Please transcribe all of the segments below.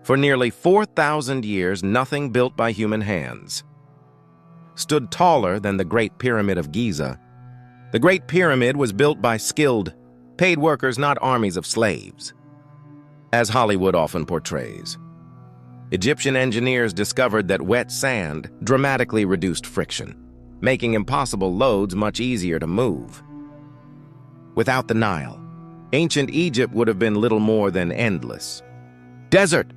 For nearly 4,000 years, nothing built by human hands stood taller than the Great Pyramid of Giza. The Great Pyramid was built by skilled, paid workers, not armies of slaves, as Hollywood often portrays. Egyptian engineers discovered that wet sand dramatically reduced friction, making impossible loads much easier to move. Without the Nile, ancient Egypt would have been little more than endless desert.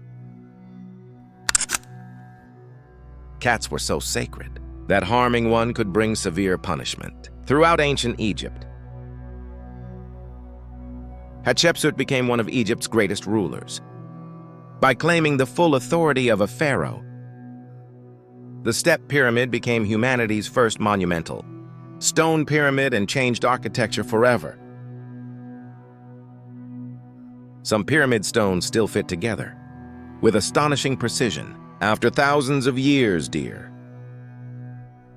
Cats were so sacred that harming one could bring severe punishment. Throughout ancient Egypt, Hatshepsut became one of Egypt's greatest rulers by claiming the full authority of a pharaoh. The step pyramid became humanity's first monumental stone pyramid and changed architecture forever. Some pyramid stones still fit together with astonishing precision after thousands of years, dear.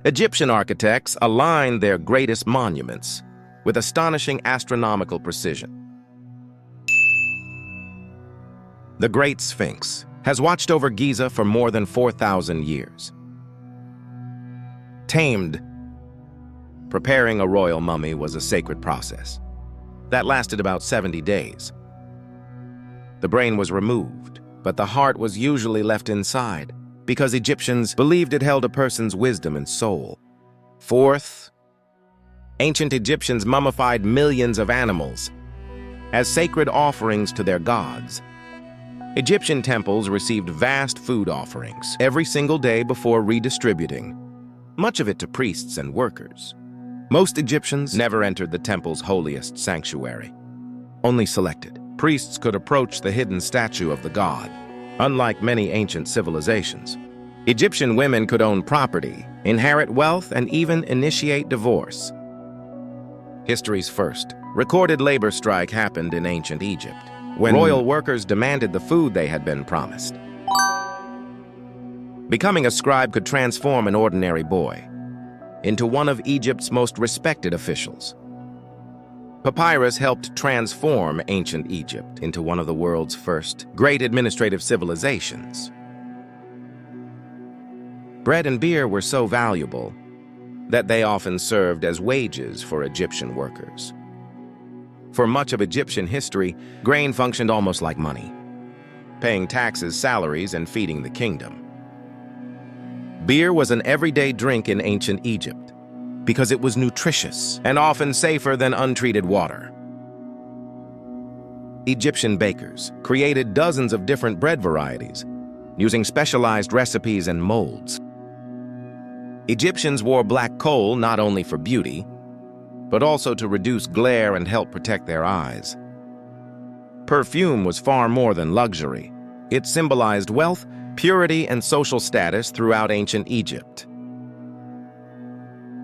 Egyptian architects aligned their greatest monuments with astonishing astronomical precision. The Great Sphinx has watched over Giza for more than 4,000 years. Tamed, preparing a royal mummy was a sacred process that lasted about 70 days. The brain was removed, but the heart was usually left inside because Egyptians believed it held a person's wisdom and soul. Fourth, ancient Egyptians mummified millions of animals as sacred offerings to their gods. Egyptian temples received vast food offerings every single day before redistributing, much of it to priests and workers. Most Egyptians never entered the temple's holiest sanctuary. Only selected priests could approach the hidden statue of the god. Unlike many ancient civilizations, Egyptian women could own property, inherit wealth, and even initiate divorce. History's first recorded labor strike happened in ancient Egypt, when royal workers demanded the food they had been promised. Becoming a scribe could transform an ordinary boy into one of Egypt's most respected officials. Papyrus helped transform ancient Egypt into one of the world's first great administrative civilizations. Bread and beer were so valuable that they often served as wages for Egyptian workers. For much of Egyptian history, grain functioned almost like money, paying taxes, salaries, and feeding the kingdom. Beer was an everyday drink in ancient Egypt because it was nutritious and often safer than untreated water. Egyptian bakers created dozens of different bread varieties using specialized recipes and molds. Egyptians wore black coal not only for beauty, but also to reduce glare and help protect their eyes. Perfume was far more than luxury. It symbolized wealth, purity, and social status throughout ancient Egypt.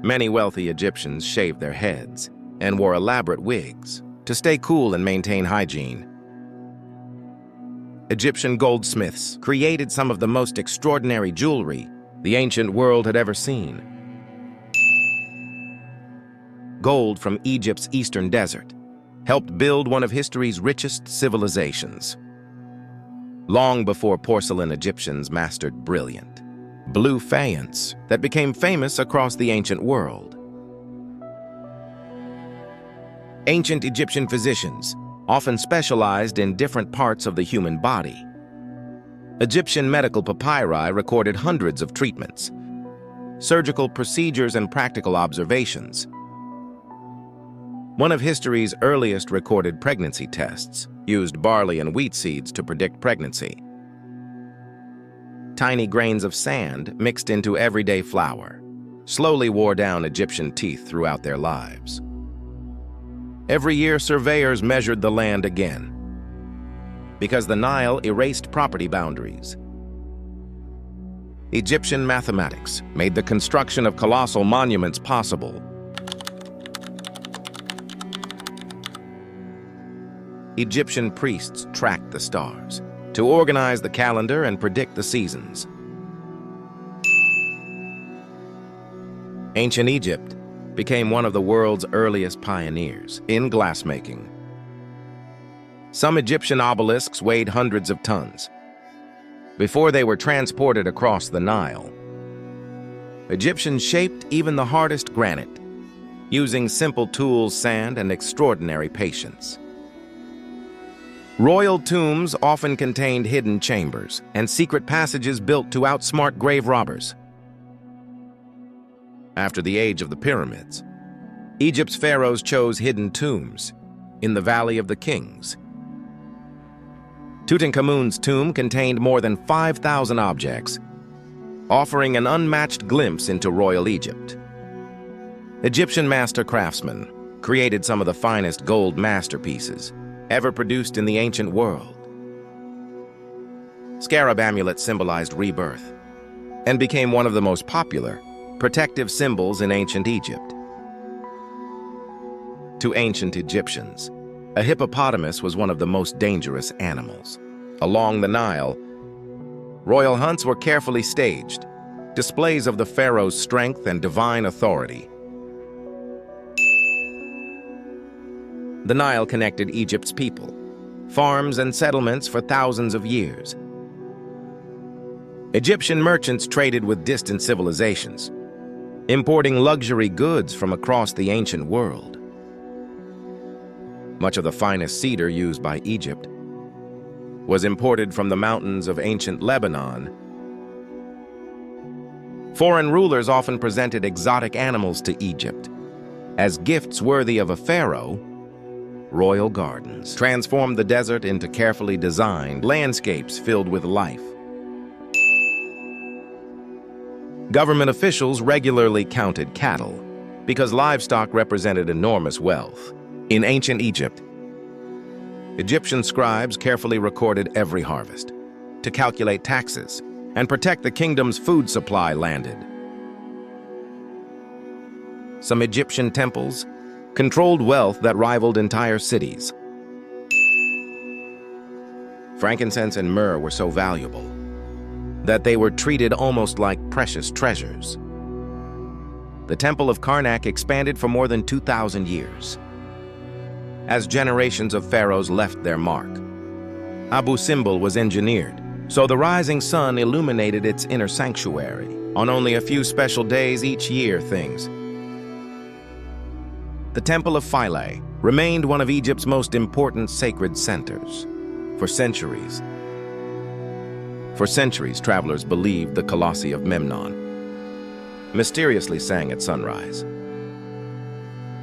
Many wealthy Egyptians shaved their heads and wore elaborate wigs to stay cool and maintain hygiene. Egyptian goldsmiths created some of the most extraordinary jewelry the ancient world had ever seen. Gold from Egypt's eastern desert helped build one of history's richest civilizations. Long before porcelain, Egyptians mastered brilliant blue faience that became famous across the ancient world. Ancient Egyptian physicians often specialized in different parts of the human body. Egyptian medical papyri recorded hundreds of treatments, surgical procedures, and practical observations. One of history's earliest recorded pregnancy tests used barley and wheat seeds to predict pregnancy. Tiny grains of sand mixed into everyday flour slowly wore down Egyptian teeth throughout their lives. Every year, surveyors measured the land again because the Nile erased property boundaries. Egyptian mathematics made the construction of colossal monuments possible. Egyptian priests tracked the stars to organize the calendar and predict the seasons. Ancient Egypt became one of the world's earliest pioneers in glassmaking. Some Egyptian obelisks weighed hundreds of tons, before they were transported across the Nile. Egyptians shaped even the hardest granite, using simple tools, sand, and extraordinary patience. Royal tombs often contained hidden chambers and secret passages built to outsmart grave robbers. After the age of the pyramids, Egypt's pharaohs chose hidden tombs in the Valley of the Kings. Tutankhamun's tomb contained more than 5,000 objects, offering an unmatched glimpse into royal Egypt. Egyptian master craftsmen created some of the finest gold masterpieces ever produced in the ancient world. Scarab amulets symbolized rebirth and became one of the most popular protective symbols in ancient Egypt. To ancient Egyptians, a hippopotamus was one of the most dangerous animals. Along the Nile, royal hunts were carefully staged, displays of the pharaoh's strength and divine authority. The Nile connected Egypt's people, farms, and settlements for thousands of years. Egyptian merchants traded with distant civilizations, importing luxury goods from across the ancient world. Much of the finest cedar used by Egypt was imported from the mountains of ancient Lebanon. Foreign rulers often presented exotic animals to Egypt as gifts worthy of a pharaoh. Royal gardens transformed the desert into carefully designed landscapes filled with life. Government officials regularly counted cattle because livestock represented enormous wealth. In ancient Egypt, Egyptian scribes carefully recorded every harvest to calculate taxes and protect the kingdom's food supply landed. Some Egyptian temples controlled wealth that rivaled entire cities. Frankincense and myrrh were so valuable that they were treated almost like precious treasures. The Temple of Karnak expanded for more than 2,000 years. As generations of pharaohs left their mark, Abu Simbel was engineered, so the rising sun illuminated its inner sanctuary. On only a few special days each year, the Temple of Philae remained one of Egypt's most important sacred centers. For centuries, travelers believed the Colossi of Memnon mysteriously sang at sunrise.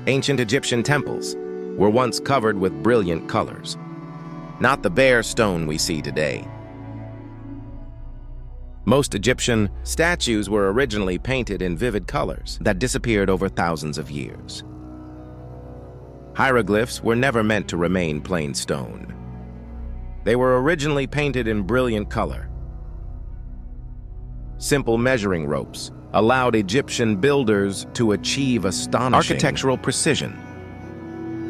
Ancient Egyptian temples were once covered with brilliant colors, not the bare stone we see today. Most Egyptian statues were originally painted in vivid colors that disappeared over thousands of years. Hieroglyphs were never meant to remain plain stone. They were originally painted in brilliant color. Simple measuring ropes allowed Egyptian builders to achieve astonishing architectural precision.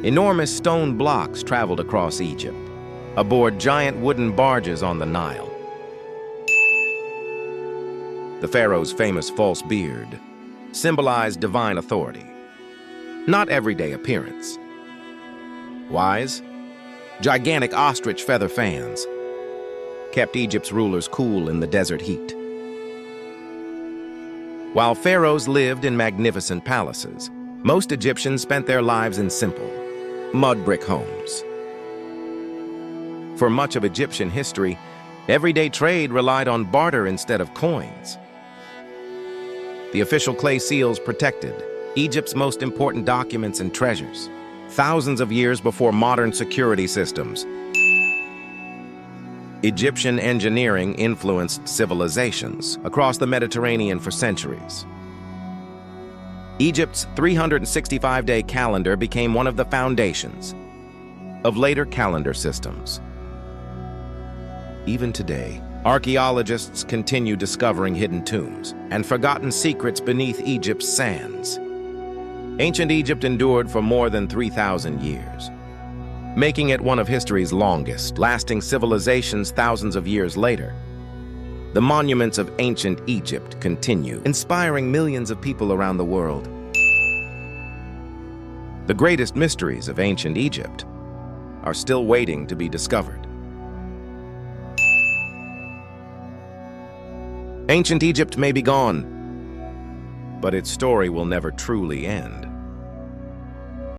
Enormous stone blocks traveled across Egypt, aboard giant wooden barges on the Nile. The pharaoh's famous false beard symbolized divine authority, not everyday appearance. Wise, gigantic ostrich feather fans kept Egypt's rulers cool in the desert heat. While pharaohs lived in magnificent palaces, most Egyptians spent their lives in simple, mud brick homes. For much of Egyptian history, everyday trade relied on barter instead of coins. The official clay seals protected Egypt's most important documents and treasures, thousands of years before modern security systems. Egyptian engineering influenced civilizations across the Mediterranean for centuries. Egypt's 365-day calendar became one of the foundations of later calendar systems. Even today, archaeologists continue discovering hidden tombs and forgotten secrets beneath Egypt's sands. Ancient Egypt endured for more than 3,000 years, making it one of history's longest-lasting civilizations thousands of years later. The monuments of ancient Egypt continue, inspiring millions of people around the world. The greatest mysteries of ancient Egypt are still waiting to be discovered. Ancient Egypt may be gone, but its story will never truly end.